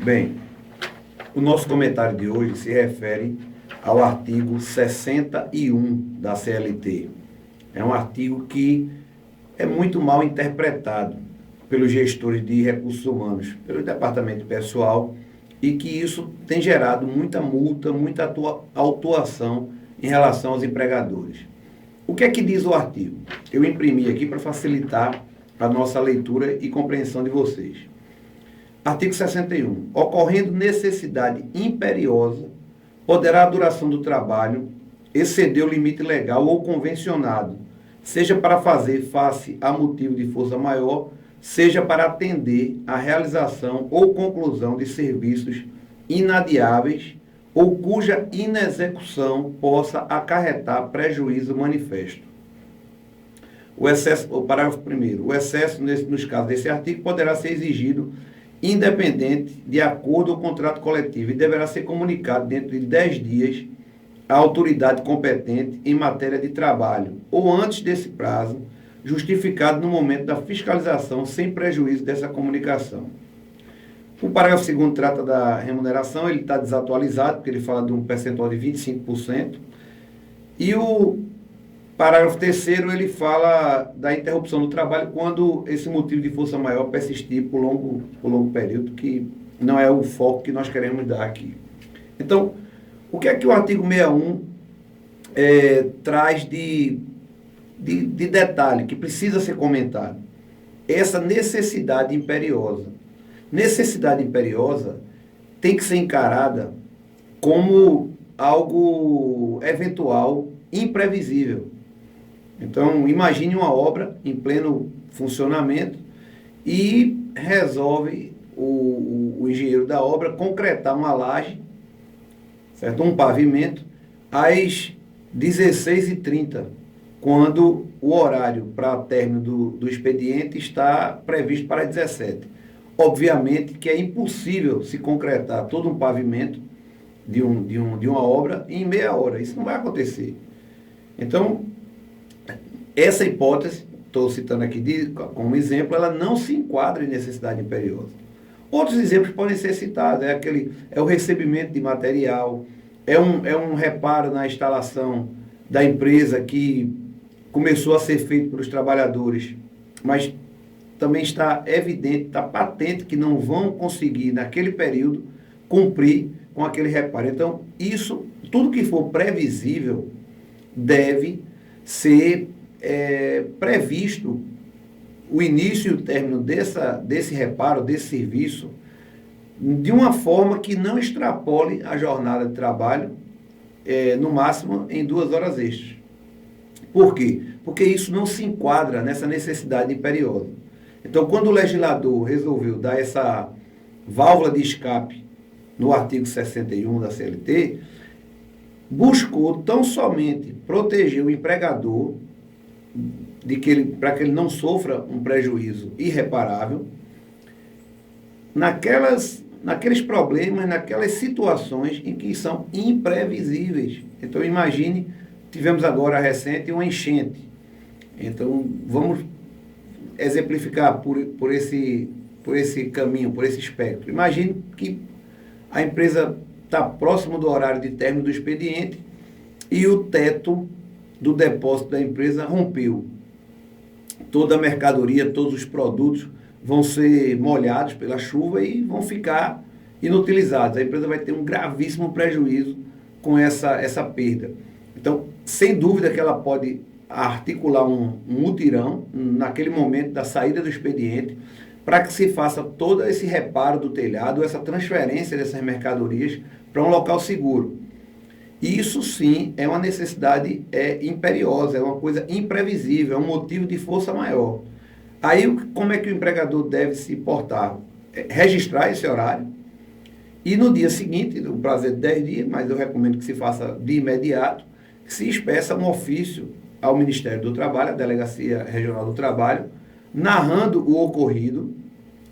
Bem, o nosso comentário de hoje se refere ao artigo 61 da CLT. É um artigo que é muito mal interpretado pelos gestores de recursos humanos, pelo departamento pessoal, e que isso tem gerado muita multa, muita autuação em relação aos empregadores. O que é que diz o artigo? Eu imprimi aqui para facilitar a nossa leitura e compreensão de vocês. Artigo 61. Ocorrendo necessidade imperiosa, poderá a duração do trabalho exceder o limite legal ou convencionado, seja para fazer face a motivo de força maior, seja para atender à realização ou conclusão de serviços inadiáveis ou cuja inexecução possa acarretar prejuízo manifesto. O parágrafo 1º. O excesso, nos casos desse artigo, poderá ser exigido independente de acordo ou contrato coletivo e deverá ser comunicado dentro de 10 dias à autoridade competente em matéria de trabalho, ou antes desse prazo, justificado no momento da fiscalização, sem prejuízo dessa comunicação. O parágrafo 2º trata da remuneração, ele está desatualizado, porque ele fala de um percentual de 25%, e o parágrafo 3º, ele fala da interrupção do trabalho quando esse motivo de força maior persistir por longo período, que não é o foco que nós queremos dar aqui. Então, o que é que o artigo 61 traz de detalhe, que precisa ser comentado? Essa necessidade imperiosa. Necessidade imperiosa tem que ser encarada como algo eventual, imprevisível. Então, imagine uma obra em pleno funcionamento e resolve o engenheiro da obra concretar uma laje, certo? Um pavimento, às 16h30, quando o horário para término do expediente está previsto para 17h. Obviamente que é impossível se concretar todo um pavimento de uma obra em meia hora. Isso não vai acontecer. Então, essa hipótese, estou citando aqui como exemplo, ela não se enquadra em necessidade imperiosa. Outros exemplos podem ser citados, é o recebimento de material, é um reparo na instalação da empresa que começou a ser feito pelos trabalhadores, mas também está evidente, está patente que não vão conseguir, naquele período, cumprir com aquele reparo. Então, isso, tudo que for previsível, deve ser previsto o início e o término desse reparo, desse serviço, de uma forma que não extrapole a jornada de trabalho, no máximo em 2 horas extras. Por quê? Porque isso não se enquadra nessa necessidade imperiosa. Então, quando o legislador resolveu dar essa válvula de escape no artigo 61 da CLT, buscou tão somente proteger o empregador para que ele não sofra um prejuízo irreparável naqueles problemas, naquelas situações em que são imprevisíveis. Então, imagine, tivemos agora recente uma enchente. Então, vamos exemplificar por esse caminho, por esse espectro. Imagine que a empresa está próximo do horário de término do expediente e o teto do depósito da empresa rompeu. Toda a mercadoria, todos os produtos vão ser molhados pela chuva e vão ficar inutilizados. A empresa vai ter um gravíssimo prejuízo com essa perda. Então, sem dúvida que ela pode articular um mutirão naquele momento da saída do expediente para que se faça todo esse reparo do telhado, essa transferência dessas mercadorias para um local seguro. Isso sim é uma necessidade imperiosa, é uma coisa imprevisível, é um motivo de força maior. Aí como é que o empregador deve se portar? Registrar esse horário e no dia seguinte, o prazo é de 10 dias, mas eu recomendo que se faça de imediato, que se expeça um ofício ao Ministério do Trabalho, à Delegacia Regional do Trabalho, narrando o ocorrido,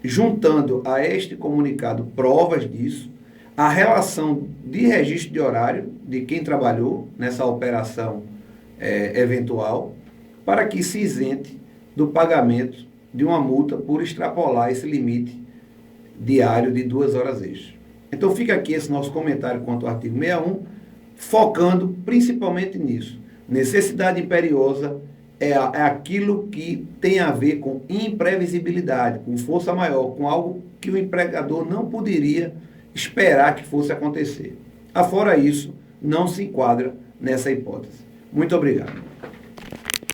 juntando a este comunicado provas disso, a relação de registro de horário de quem trabalhou nessa operação eventual, para que se isente do pagamento de uma multa por extrapolar esse limite diário de 2 horas extras. Então fica aqui esse nosso comentário quanto ao artigo 61, focando principalmente nisso. Necessidade imperiosa é aquilo que tem a ver com imprevisibilidade, com força maior, com algo que o empregador não poderia esperar que fosse acontecer. Afora isso, não se enquadra nessa hipótese. Muito obrigado.